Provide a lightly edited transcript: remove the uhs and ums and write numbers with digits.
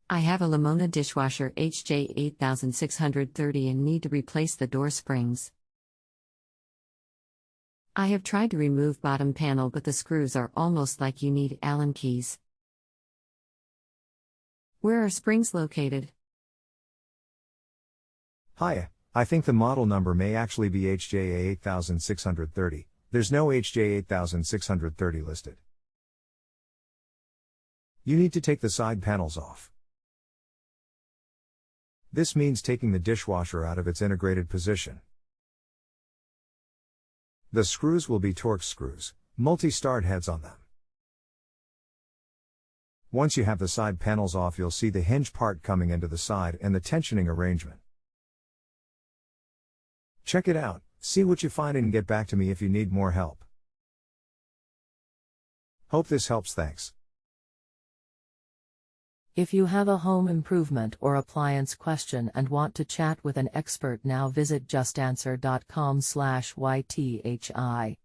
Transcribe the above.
I have a Lamona dishwasher HJ8630 and need to replace the door springs. I have tried to remove bottom panel, but the screws are almost like you need Allen keys. Where are springs located? Hiya, I think the model number may actually be HJ8630. There's no HJ8630 listed. You need to take the side panels off. This means taking the dishwasher out of its integrated position. The screws will be Torx screws, multi-start heads on them. Once you have the side panels off, you'll see the hinge part coming into the side and the tensioning arrangement. Check it out, see what you find, and get back to me if you need more help. Hope this helps. Thanks. If you have a home improvement or appliance question and want to chat with an expert now, visit JustAnswer.com/YTHI.